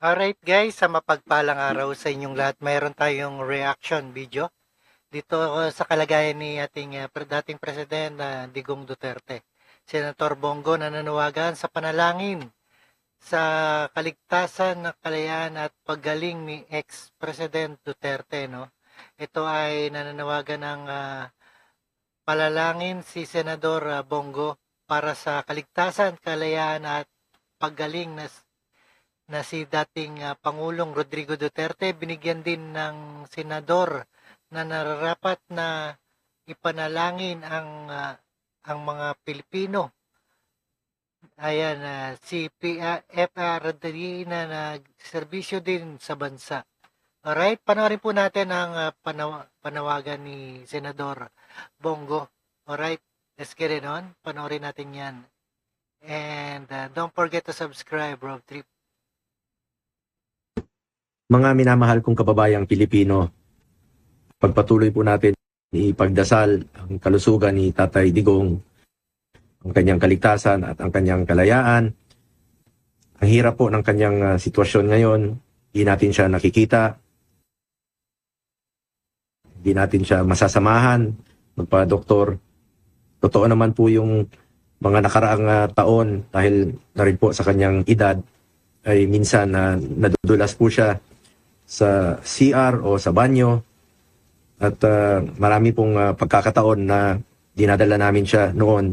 Alright guys, sa mapagpalang araw sa inyong lahat, mayroon tayong reaction video dito sa kalagayan ni ating dating President Digong Duterte. Senator Bongo nananawagan sa panalangin sa kaligtasan, kalayaan at paggaling ni ex-President Duterte. No? Ito ay nananawagan ng palalangin si Senador Bongo para sa kaligtasan, kalayaan at paggaling na si dating Pangulong Rodrigo Duterte. Binigyan din ng senador na nararapat na ipanalangin ang mga Pilipino. Ayan, si FRD na nagserbisyo din sa bansa. Alright, panoorin po natin ang panawagan ni Senador Bongo. Alright, let's get it on. Panoorin natin yan. And don't forget to subscribe, Rob Trip. Mga minamahal kong kababayang Pilipino, pagpatuloy po natin ipagdasal ang kalusugan ni Tatay Digong, ang kanyang kaligtasan at ang kanyang kalayaan. Ang hirap po ng kanyang sitwasyon ngayon, hindi natin siya nakikita, hindi natin siya masasamahan, magpa-doktor. Totoo naman po yung mga nakaraang taon dahil na rin po sa kanyang edad ay minsan nadudulas po siya sa CR o sa banyo at marami pong pagkakataon na dinadala namin siya noon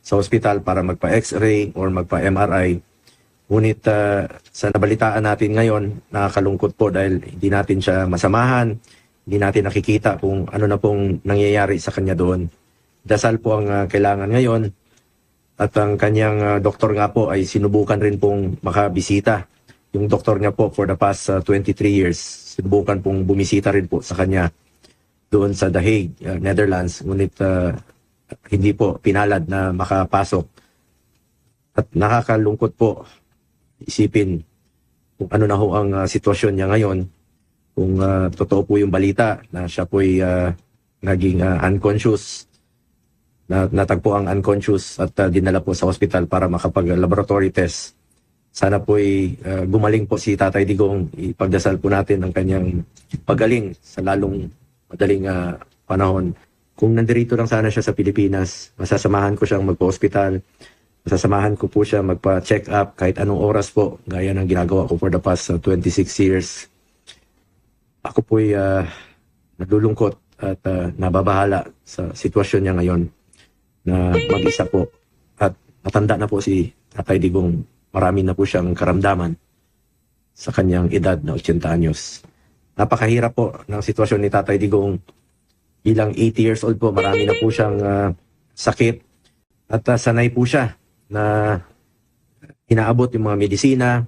sa ospital para magpa-X-ray or magpa-MRI. Ngunit sa nabalitaan natin ngayon, nakakalungkot po dahil hindi natin siya masamahan, hindi natin nakikita kung ano na pong nangyayari sa kanya doon. Dasal po ang kailangan ngayon at ang kanyang doktor nga po ay sinubukan rin pong makabisita. Yung doktor niya po for the past 23 years, sinubukan pong bumisita rin po sa kanya doon sa The Hague, Netherlands. Ngunit hindi po pinalad na makapasok. At nakakalungkot po isipin kung ano na ho ang sitwasyon niya ngayon. Kung totoo po yung balita na siya po ay naging unconscious, natagpo ang unconscious at dinala po sa hospital para makapag-laboratory test. Sana po ay gumaling po si Tatay Digong. Ipagdasal po natin ang kanyang pagaling sa lalong madaling panahon. Kung nandirito lang sana siya sa Pilipinas, masasamahan ko siyang magpa-hospital. Masasamahan ko po siya magpa-check up kahit anong oras po, gaya ng ginagawa ko for the past 26 years. Ako po ay nalulungkot at nababahala sa sitwasyon niya ngayon na mag-isa po. At matanda na po si Tatay Digong. Marami na po siyang karamdaman sa kanyang edad na 80 anyos. Napakahirap po ng sitwasyon ni Tatay Digong. Bilang 80 years old po, marami na po siyang sakit. At sanay po siya na inaabot yung mga medisina.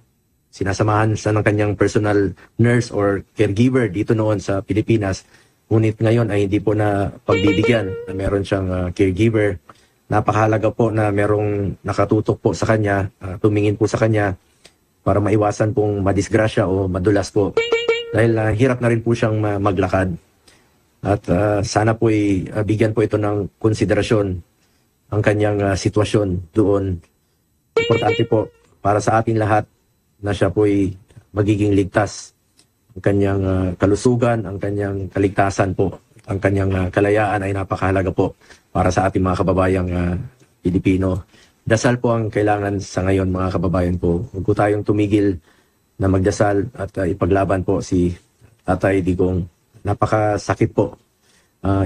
Sinasamahan siya ng kanyang personal nurse or caregiver dito noon sa Pilipinas. Ngunit ngayon ay hindi po na pagbibigyan na meron siyang caregiver. Napakahalaga po na merong nakatutok po sa kanya, tumingin po sa kanya para maiwasan pong madisgrasya o madulas po. Dahil hirap na rin po siyang maglakad. At sana po bigyan po ito ng konsiderasyon ang kanyang sitwasyon doon. Importante po para sa atin lahat na siya po magiging ligtas. Ang kanyang kalusugan, ang kanyang kaligtasan po, ang kanyang kalayaan ay napakahalaga po para sa ating mga kababayang Pilipino. Dasal po ang kailangan sa ngayon mga kababayan po. Huwag po tayong tumigil na magdasal at ipaglaban po si Tatay Digong. Napakasakit po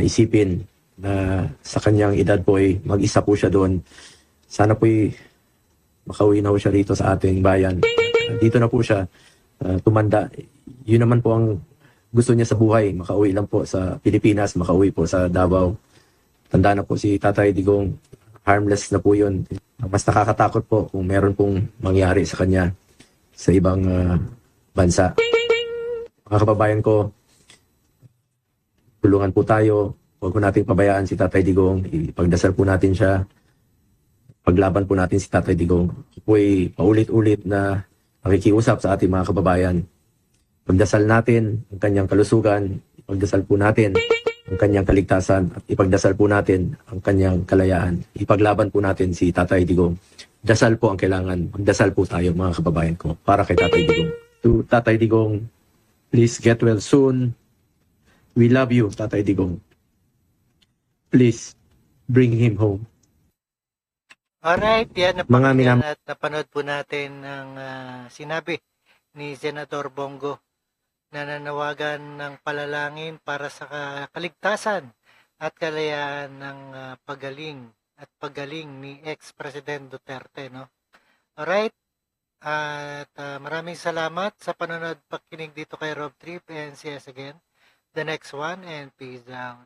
isipin na sa kanyang edad po ay mag-isa po siya doon. Sana po makauwi na po siya rito sa ating bayan. Dito na po siya tumanda. Yun naman po ang gusto niya sa buhay. Makauwi lang po sa Pilipinas, makauwi po sa Davao. Tanda na po si Tatay Digong, harmless na po yun. Mas nakakatakot po kung meron pong mangyari sa kanya sa ibang bansa. Mga kababayan ko, tulungan po tayo. Huwag po natin pabayaan si Tatay Digong. Ipagdasal po natin siya. Paglaban po natin si Tatay Digong. Po ay paulit-ulit na nakikiusap sa ating mga kababayan. Pagdasal natin ang kanyang kalusugan. Ipagdasal po natin ang kanyang kaligtasan at ipagdasal po natin ang kanyang kalayaan. Ipaglaban po natin si Tatay Digong. Dasal po ang kailangan. Magdasal po tayo mga kababayan ko para kay Tatay Digong. to Tatay Digong, please get well soon. We love you, Tatay Digong. Please bring him home. Alright, yan, Mga napakinggan minam- at napanood po natin ang sinabi ni Senador Bongo na nanawagan ng palalangin para sa kaligtasan at kalayaan ng paggaling ni ex-President Duterte, no? Alright, at maraming salamat sa panonood pakinig dito kay Rob Trip, and see us again the next one, and peace out.